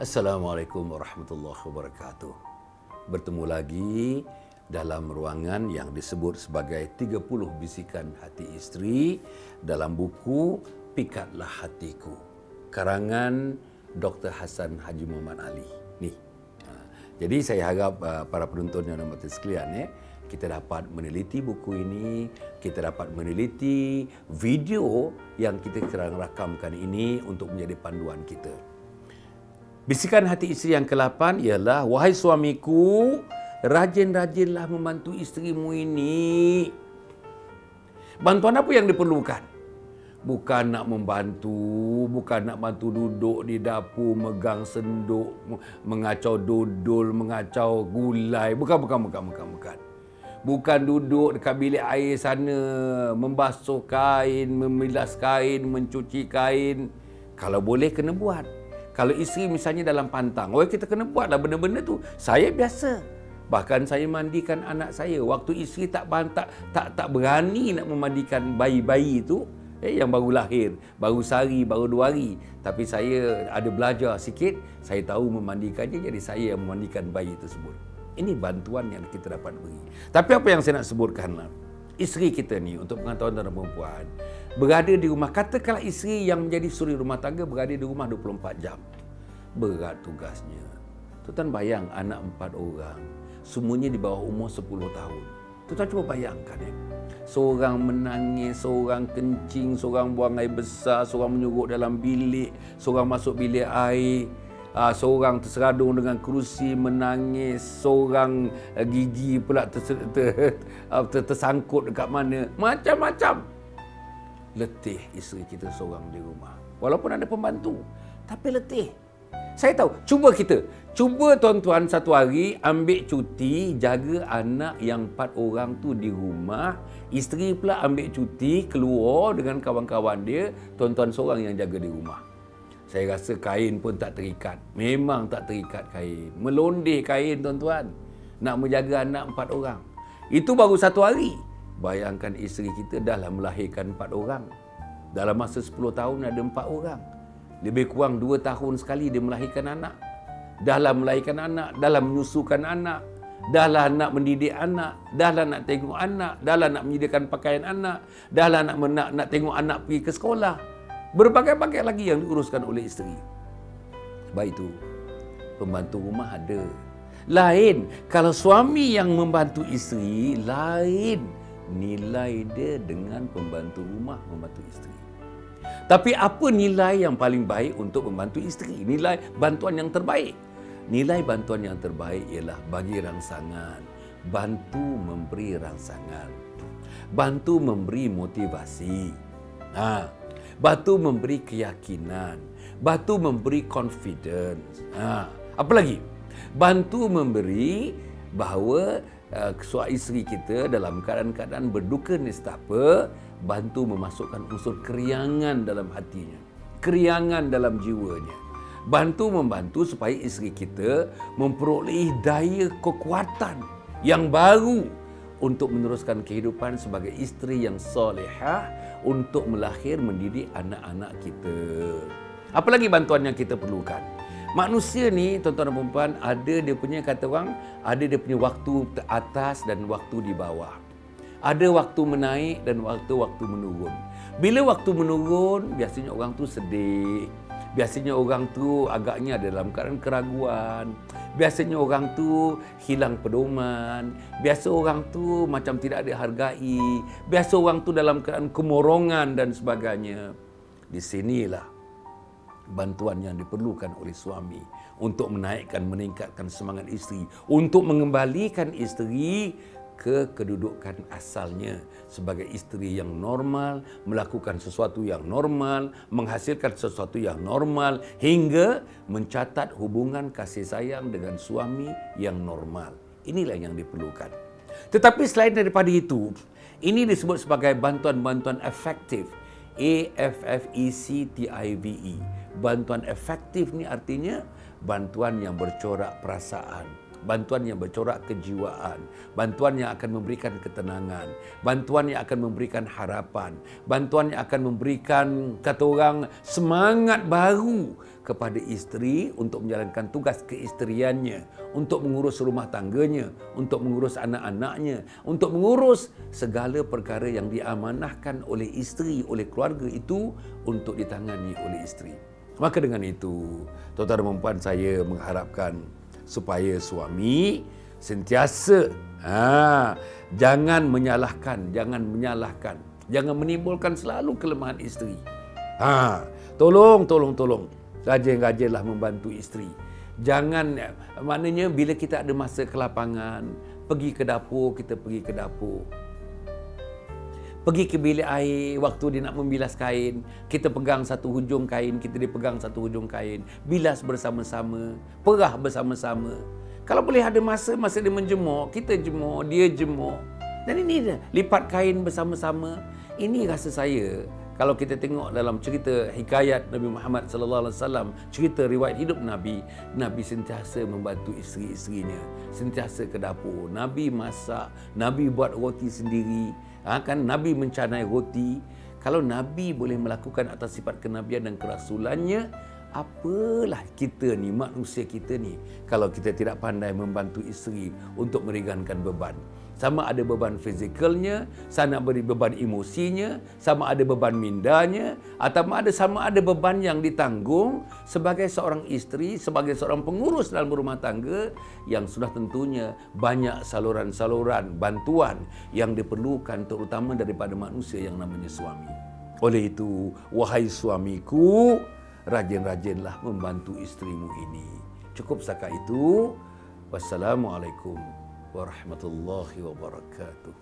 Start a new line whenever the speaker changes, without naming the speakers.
Assalamualaikum warahmatullahi wabarakatuh. Bertemu lagi dalam ruangan yang disebut sebagai 30 bisikan hati isteri dalam buku Pikatlah Hatiku, karangan Dr. Hassan Haji Muhammad Ali. Nih. Jadi saya harap para penonton yang hormat sekalian, kita dapat meneliti buku ini, kita dapat meneliti video yang kita sedang rakamkan ini untuk menjadi panduan kita. Bisikan hati isteri yang ke-8 ialah, wahai suamiku, rajin-rajinlah membantu isterimu ini. Bantuan apa yang diperlukan? Bukan nak membantu, bukan nak bantu duduk di dapur, megang senduk, mengacau dodol, mengacau gulai. Bukan. Bukan duduk dekat bilik air sana, membasuh kain, memilas kain, mencuci kain. Kalau boleh kena buat. Kalau isteri misalnya dalam pantang, kita kena buatlah benda-benda tu. Saya biasa. Bahkan saya mandikan anak saya. Waktu isteri tak berani nak memandikan bayi-bayi itu, yang baru lahir, baru sehari, baru 2 hari. Tapi saya ada belajar sikit, saya tahu memandikannya, jadi saya yang memandikan bayi tersebut. Ini bantuan yang kita dapat beri. Tapi apa yang saya nak sebutkan, isteri kita ni, untuk pengetahuan tuan dan perempuan, berada di rumah, katakanlah isteri yang menjadi suri rumah tangga berada di rumah 24 jam. Berat tugasnya. Tuan bayang anak 4 orang, semuanya di bawah umur 10 tahun. Tuan cuba bayangkan seorang menangis, seorang kencing, seorang buang air besar, seorang menyurut dalam bilik, seorang masuk bilik air, seorang terseradung dengan kerusi menangis, seorang gigi pula tersangkut dekat mana, macam-macam. Letih isteri kita seorang di rumah. Walaupun ada pembantu, tapi letih. Saya tahu, cuba tuan-tuan satu hari ambil cuti jaga anak yang 4 orang tu di rumah, isteri pula ambil cuti keluar dengan kawan-kawan dia, tuan-tuan seorang yang jaga di rumah. Saya rasa kain pun tak terikat. Memang tak terikat kain. Melondeh kain tuan-tuan. Nak menjaga anak 4 orang. Itu baru 1 hari. Bayangkan isteri kita dah melahirkan 4 orang. Dalam masa 10 tahun ada 4 orang. Lebih kurang 2 tahun sekali dia melahirkan anak. Dahlah melahirkan anak, dahlah menyusukan anak, dahlah nak mendidik anak, dahlah nak tengok anak, dahlah nak menyediakan pakaian anak, dahlah nak tengok anak pergi ke sekolah. Berbagai-bagai lagi yang diuruskan oleh isteri. Sebab itu, pembantu rumah ada. Lain, kalau suami yang membantu isteri, lain nilai dia dengan pembantu rumah membantu isteri. Tapi apa nilai yang paling baik untuk membantu isteri? Nilai bantuan yang terbaik. Nilai bantuan yang terbaik ialah bagi rangsangan. Bantu memberi rangsangan. Bantu memberi motivasi. Bantu memberi keyakinan. Bantu memberi confidence. Apa lagi? Bantu memberi bahawa suami isteri kita dalam keadaan-keadaan berduka nestapa, bantu memasukkan unsur keriangan dalam hatinya, keriangan dalam jiwanya. Membantu supaya isteri kita memperoleh daya kekuatan yang baru untuk meneruskan kehidupan sebagai isteri yang solehah, untuk melahir mendidik anak-anak kita. Apa lagi bantuan yang kita perlukan? Manusia ni, tuan-tuan dan perempuan, ada dia punya, kata orang, ada dia punya waktu atas dan waktu di bawah. Ada waktu menaik dan waktu menurun. Bila waktu menurun, biasanya orang tu sedih. Biasanya orang tu agaknya dalam keadaan keraguan. Biasanya orang tu hilang pedoman. Biasa orang tu macam tidak dihargai. Biasa orang tu dalam keadaan kemorongan dan sebagainya. Di sinilah bantuan yang diperlukan oleh suami untuk meningkatkan semangat isteri, untuk mengembalikan isteri ke kedudukan asalnya sebagai isteri yang normal, melakukan sesuatu yang normal, menghasilkan sesuatu yang normal, hingga mencatat hubungan kasih sayang dengan suami yang normal. Inilah yang diperlukan. Tetapi selain daripada itu, ini disebut sebagai bantuan-bantuan efektif. AFFECTIVE. Bantuan efektif ni artinya bantuan yang bercorak perasaan, bantuan yang bercorak kejiwaan, bantuan yang akan memberikan ketenangan, bantuan yang akan memberikan harapan, bantuan yang akan memberikan, kata orang, semangat baru kepada isteri untuk menjalankan tugas keisteriannya, untuk mengurus rumah tangganya, untuk mengurus anak-anaknya, untuk mengurus segala perkara yang diamanahkan oleh isteri, oleh keluarga itu untuk ditangani oleh isteri. Maka dengan itu, tuan-tuan dan puan, saya mengharapkan supaya suami sentiasa jangan menyalahkan, jangan menimbulkan selalu kelemahan isteri. Tolong, rajin-rajinlah membantu isteri. Jangan, maknanya bila kita ada masa ke lapangan, pergi ke dapur, kita pergi ke dapur. Pergi ke bilik air, waktu dia nak membilas kain, kita pegang satu hujung kain, kita dia pegang satu hujung kain, bilas bersama-sama, perah bersama-sama. Kalau boleh ada masa dia menjemur, kita jemur, dia jemur. Dan ini dia, lipat kain bersama-sama. Ini rasa saya, kalau kita tengok dalam cerita hikayat Nabi Muhammad sallallahu alaihi wasallam, cerita riwayat hidup Nabi, Nabi sentiasa membantu isteri-isterinya, sentiasa ke dapur. Nabi masak, Nabi buat roti sendiri. Kan Nabi mencanai roti. Kalau Nabi boleh melakukan atas sifat kenabian dan kerasulannya, apalah kita ni, manusia kita ni, kalau kita tidak pandai membantu isteri untuk meringankan beban. Sama ada beban fizikalnya, sama ada beban emosinya, sama ada beban mindanya, atau sama ada beban yang ditanggung sebagai seorang isteri, sebagai seorang pengurus dalam rumah tangga yang sudah tentunya banyak saluran-saluran bantuan yang diperlukan terutama daripada manusia yang namanya suami. Oleh itu, wahai suamiku, rajin-rajinlah membantu isterimu ini. Cukup setakat itu. Wassalamualaikum warahmatullahi wabarakatuh.